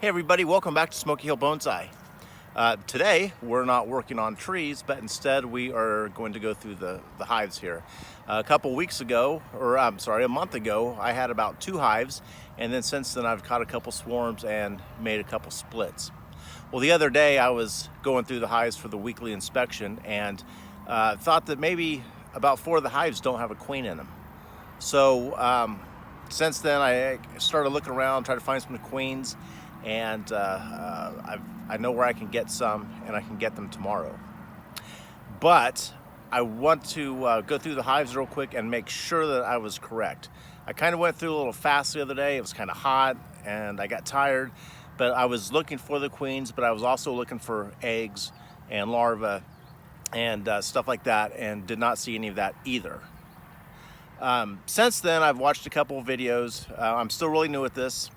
Hey everybody, welcome back to Smoky Hill Bonsai. Today we're not working on trees, but instead we are going to go through the hives here. A couple weeks ago, or I'm sorry, a month ago, I had about 2 hives, and then since then I've caught a couple swarms and made a couple splits. Well, the other day I was going through the hives for the weekly inspection and thought that maybe about 4 of the hives don't have a queen in them. So since then I started looking around, trying to find some queens, and I know where I can get some, and I can get them tomorrow. But I want to go through the hives real quick and make sure that I was correct. I kind of went through a little fast the other day. It was kind of hot and I got tired, but I was looking for the queens, but I was also looking for eggs and larvae and stuff like that, and did not see any of that either. Since then, I've watched a couple of videos. I'm still really new at this.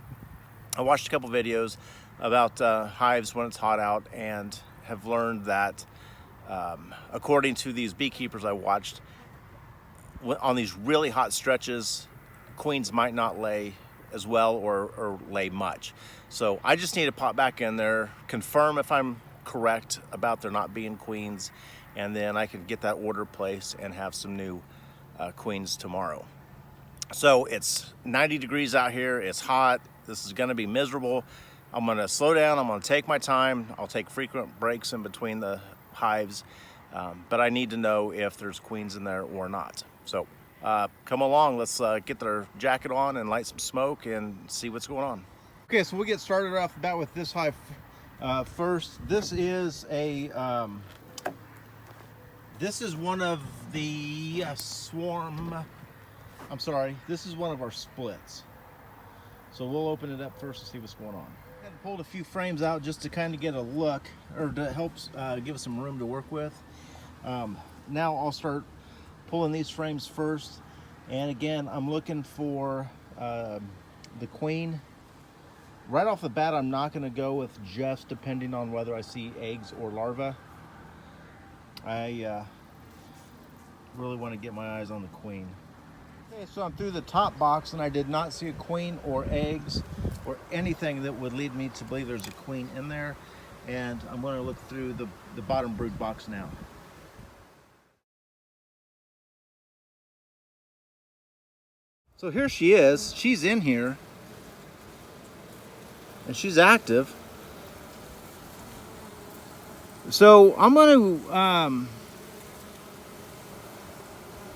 I watched a couple videos about hives when it's hot out, and have learned that according to these beekeepers I watched, on these really hot stretches, queens might not lay as well or lay much. So I just need to pop back in there, confirm if I'm correct about there not being queens, and then I can get that order placed and have some new queens tomorrow. So it's 90 degrees out here, it's hot, this is gonna be miserable. I'm gonna slow down, I'm gonna take my time, I'll take frequent breaks in between the hives, but I need to know if there's queens in there or not. So come along, let's get their jacket on and light some smoke and see what's going on. Okay, so we'll get started off the bat with this hive first. This is a this is one of the this is one of our splits. So we'll open it up first and see what's going on. I pulled a few frames out just to kind of get a look, or to help give us some room to work with. Now I'll start pulling these frames first. And again, I'm looking for the queen. Right off the bat, I'm not going to go with just depending on whether I see eggs or larvae. I really want to get my eyes on the queen. Okay, so I'm through the top box and I did not see a queen or eggs or anything that would lead me to believe there's a queen in there. And I'm going to look through the bottom brood box now. So here she is. She's in here and she's active. So I'm going to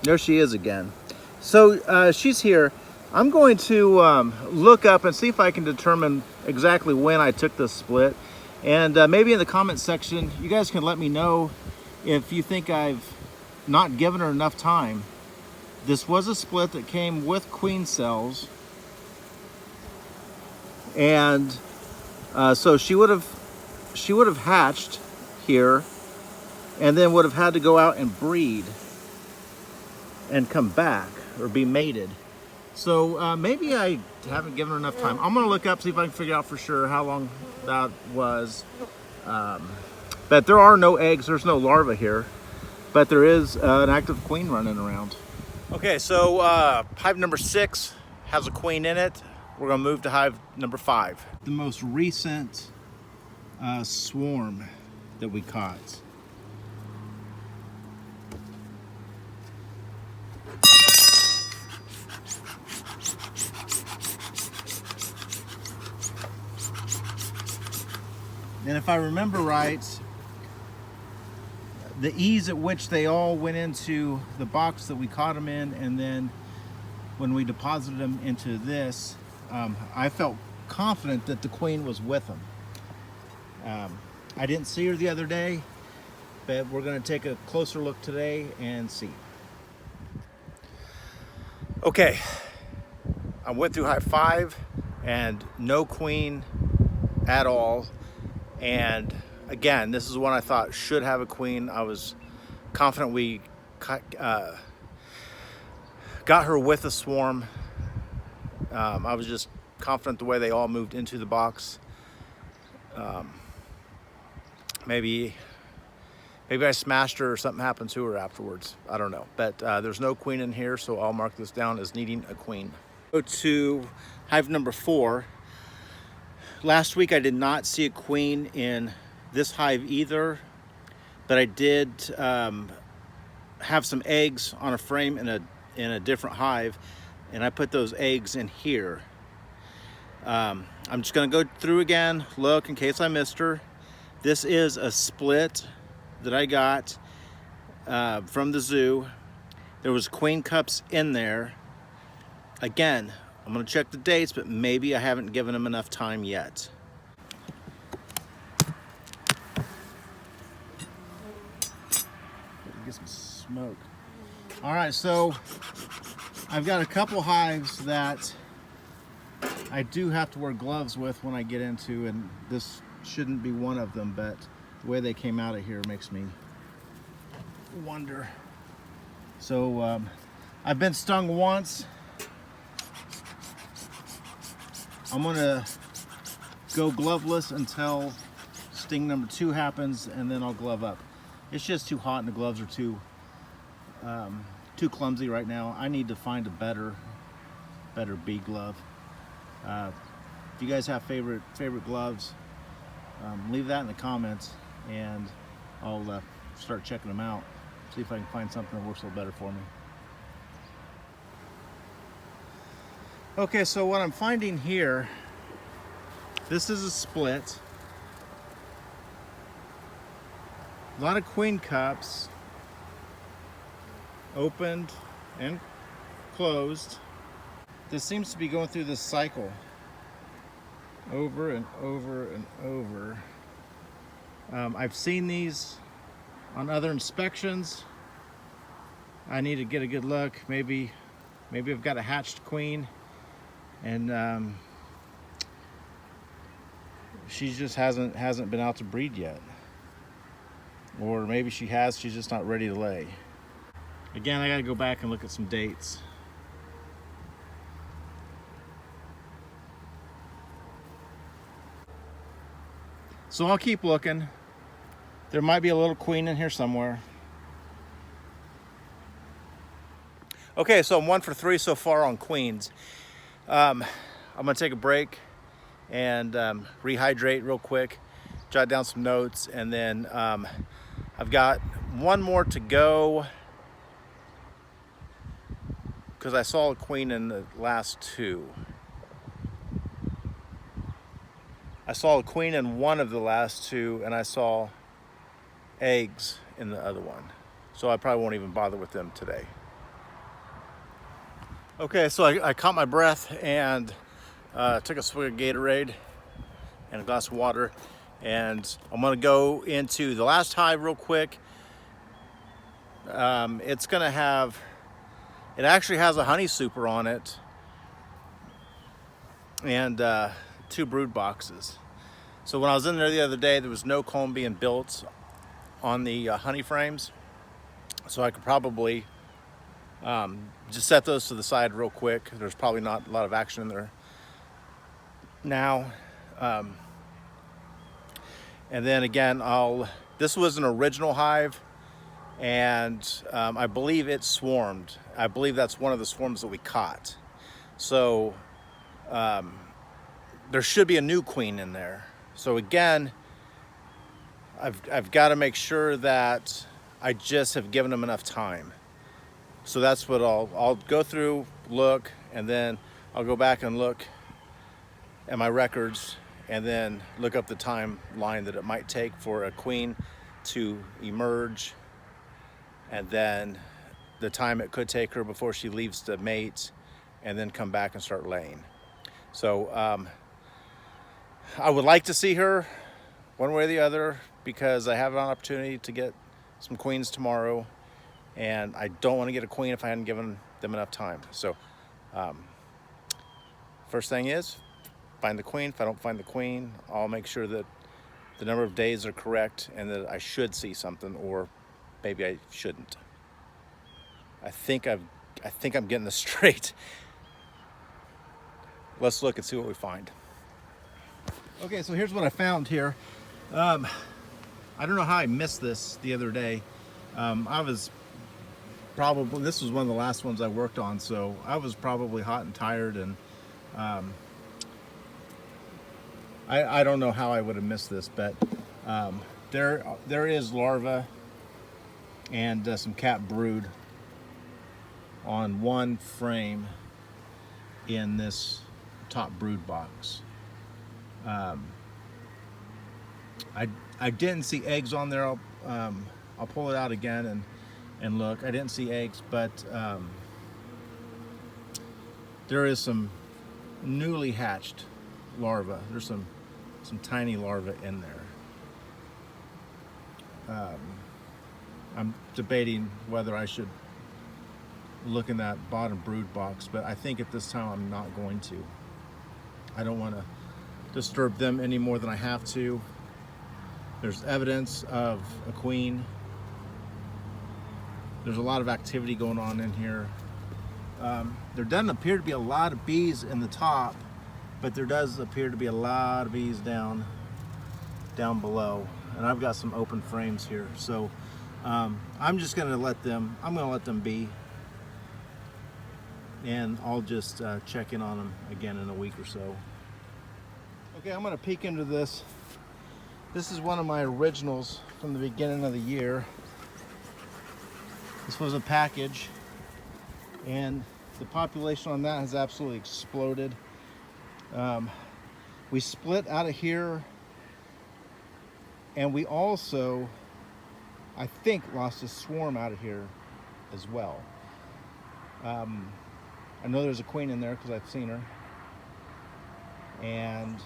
there she is again. So she's here. I'm going to look up and see if I can determine exactly when I took this split. And maybe in the comment section, you guys can let me know if you think I've not given her enough time. This was a split that came with queen cells. And so she would have hatched here and then would have had to go out and breed and come back or be mated. So maybe I haven't given her enough time. I'm gonna look up, see if I can figure out for sure how long that was. But there are no eggs, there's no larvae here, but there is an active queen running around. Okay, so hive number 6 has a queen in it. We're gonna move to hive number 5. The most recent swarm that we caught. And if I remember right, the ease at which they all went into the box that we caught them in, and then when we deposited them into this, I felt confident that the queen was with them. I didn't see her the other day, but we're going to take a closer look today and see. Okay, I went through hive 5 and no queen at all. And again, this is one I thought should have a queen. I was confident we got her with a swarm. I was just confident the way they all moved into the box. Maybe I smashed her or something happened to her afterwards. I don't know. But there's no queen in here, so I'll mark this down as needing a queen. Go to hive number 4. Last week I did not see a queen in this hive either, but I did have some eggs on a frame in a different hive, and I put those eggs in here. I'm just going to go through again, look in case I missed her. This is a split that I got from the zoo. There was queen cups in there. Again, I'm going to check the dates, but maybe I haven't given them enough time yet. Get some smoke. All right, so I've got a couple hives that I do have to wear gloves with when I get into, and this shouldn't be one of them, but the way they came out of here makes me wonder. So I've been stung once. I'm gonna go gloveless until sting number 2 happens, and then I'll glove up. It's just too hot and the gloves are too clumsy right now. I need to find a better bee glove. If you guys have favorite gloves, leave that in the comments, and I'll start checking them out, see if I can find something that works a little better for me. Okay, so what I'm finding here, this is a split. A lot of queen cups, opened and closed. This seems to be going through this cycle over and over and over. I've seen these on other inspections. I need to get a good look. Maybe I've got a hatched queen, and she just hasn't been out to breed yet. Or maybe she has, she's just not ready to lay. Again, I gotta go back and look at some dates. So I'll keep looking. There might be a little queen in here somewhere. Okay, so I'm 1 for 3 so far on queens. I'm gonna take a break and rehydrate real quick, jot down some notes, and then I've got one more to go because I saw a queen in the last 2. I saw a queen in one of the last 2, and I saw eggs in the other one. So I probably won't even bother with them today. Okay, so I caught my breath and took a swig of Gatorade and a glass of water, and I'm gonna go into the last hive real quick. It's gonna have, it actually has a honey super on it, and 2 brood boxes. So when I was in there the other day, there was no comb being built on the honey frames, so I could probably just set those to the side real quick. There's probably not a lot of action in there now. And then again, this was an original hive, and I believe it swarmed. I believe that's one of the swarms that we caught. So there should be a new queen in there. So again, I've got to make sure that I just have given them enough time. So that's what I'll go through, look, and then I'll go back and look at my records, and then look up the timeline that it might take for a queen to emerge, and then the time it could take her before she leaves to mate, and then come back and start laying. So I would like to see her one way or the other, because I have an opportunity to get some queens tomorrow, and I don't want to get a queen if I hadn't given them enough time. So first thing is find the queen. If I don't find the queen, I'll make sure that the number of days are correct and that I should see something, or maybe I shouldn't. I think I'm getting this straight. Let's look and see what we find. Okay, so here's what I found here. I don't know how I missed this the other day. This was one of the last ones I worked on, so I was probably hot and tired, and I I don't know how I would have missed this, but there is larva and some cat brood on one frame in this top brood box. I didn't see eggs on there. I'll pull it out again and look. I didn't see eggs, but there is some newly hatched larvae. There's some tiny larvae in there. I'm debating whether I should look in that bottom brood box, but I think at this time I'm not going to. I don't want to disturb them any more than I have to. There's evidence of a queen. There's a lot of activity going on in here. There doesn't appear to be a lot of bees in the top, but there does appear to be a lot of bees down below. And I've got some open frames here, so I'm just going to let them be, and I'll just check in on them again in a week or so. Okay, I'm going to peek into this. This is one of my originals from the beginning of the year. This was a package, and the population on that has absolutely exploded. We split out of here, and we also, I think, lost a swarm out of here as well. I know there's a queen in there because I've seen her, and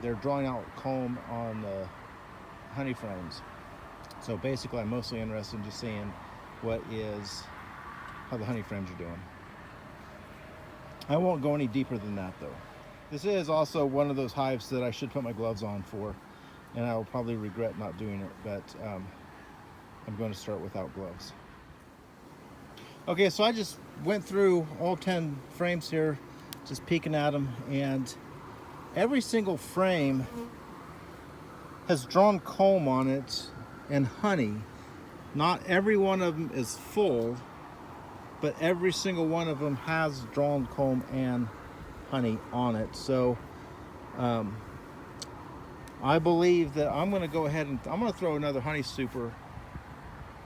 they're drawing out comb on the honey frames. So basically, I'm mostly interested in just seeing how the honey frames are doing. I won't go any deeper than that, though. This is also one of those hives that I should put my gloves on for, and I will probably regret not doing it, but I'm going to start without gloves. Okay, so I just went through all 10 frames here, just peeking at them, and every single frame has drawn comb on it and honey. Not every one of them is full, but every single one of them has drawn comb and honey on it. So I believe that I'm going to go ahead and I'm going to throw another honey super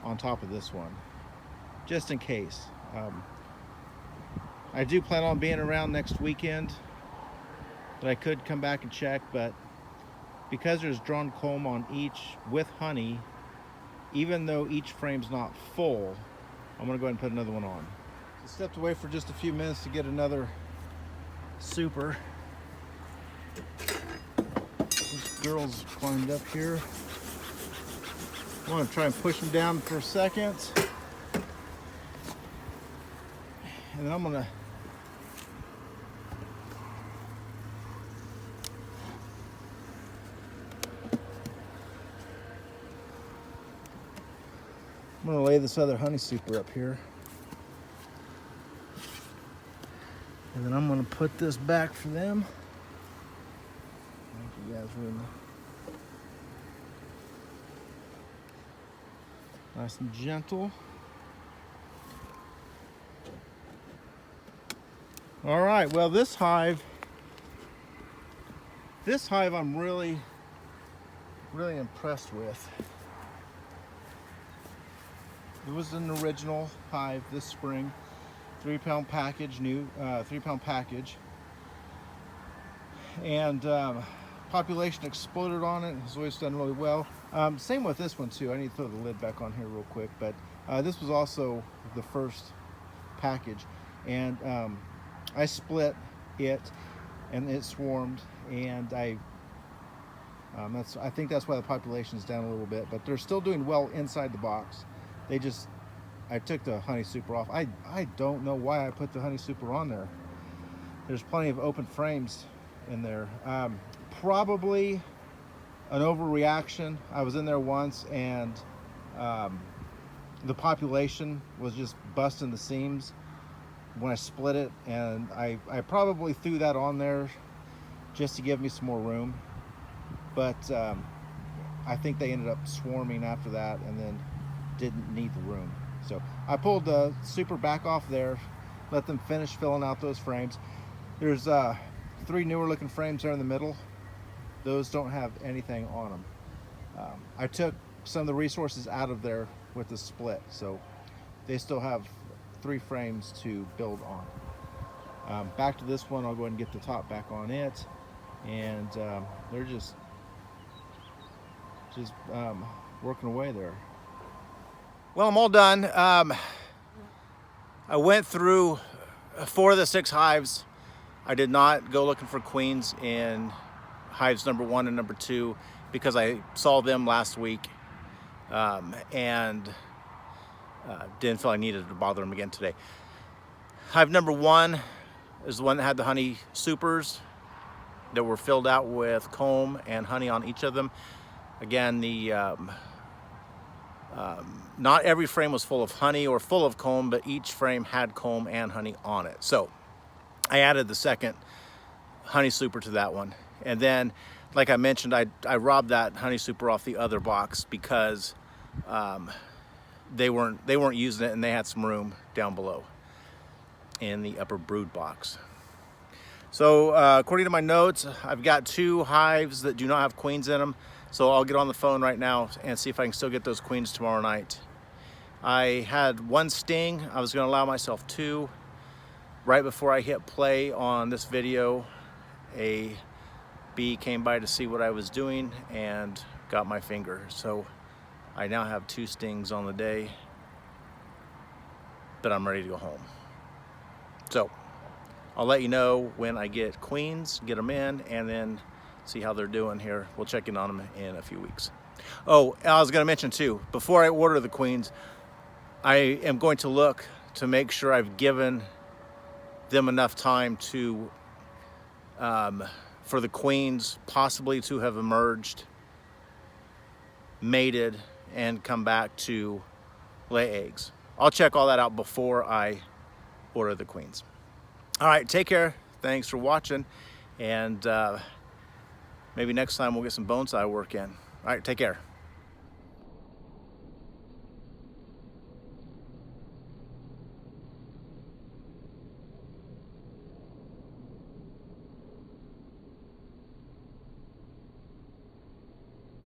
on top of this one, just in case. I do plan on being around next weekend, but I could come back and check, but because there's drawn comb on each with honey, even though each frame's not full, I'm going to go ahead and put another one on. I stepped away for just a few minutes to get another super. This girl's climbed up here. I'm going to try and push him down for a second. And then I'm going to lay this other honey super up here. And then I'm going to put this back for them. Thank you guys really. Nice and gentle. All right, well, this hive I'm really impressed with. It was an original hive this spring, 3-pound package, new 3-pound package, and population exploded on it. It's always done really well. Same with this one too. I need to throw the lid back on here real quick, but this was also the first package, and I split it, and it swarmed, and I think that's why the population is down a little bit, but they're still doing well inside the box. I took the honey super off. I don't know why I put the honey super on there. There's plenty of open frames in there. Probably an overreaction. I was in there once, and the population was just busting the seams when I split it, and I probably threw that on there just to give me some more room, but I think they ended up swarming after that and then didn't need the room. So I pulled the super back off there, let them finish filling out those frames. There's three newer looking frames there in the middle, those don't have anything on them. I took some of the resources out of there with the split, so they still have 3 frames to build on. Back to this one, I'll go ahead and get the top back on it, and they're just working away there. Well, I'm all done. I went through 4 of the 6 hives. I did not go looking for queens in hives number 1 and number 2 because I saw them last week and didn't feel I needed to bother them again today. Hive number 1 is the one that had the honey supers that were filled out with comb and honey on each of them. Again, not every frame was full of honey or full of comb, but each frame had comb and honey on it. So I added the second honey super to that one. And then, like I mentioned, I robbed that honey super off the other box because they weren't using it, and they had some room down below in the upper brood box. So according to my notes, I've got 2 hives that do not have queens in them. So I'll get on the phone right now and see if I can still get those queens tomorrow night. I had 1 sting. I was going to allow myself 2. Right before I hit play on this video, a bee came by to see what I was doing and got my finger. So I now have 2 stings on the day, but I'm ready to go home. So I'll let you know when I get queens, get them in, and then see how they're doing here. We'll check in on them in a few weeks. Oh, I was going to mention too, before I order the queens, I am going to look to make sure I've given them enough time to for the queens possibly to have emerged, mated, and come back to lay eggs. I'll check all that out before I order the queens. All right, take care. Thanks for watching, and maybe next time we'll get some bonsai work in. All right, take care.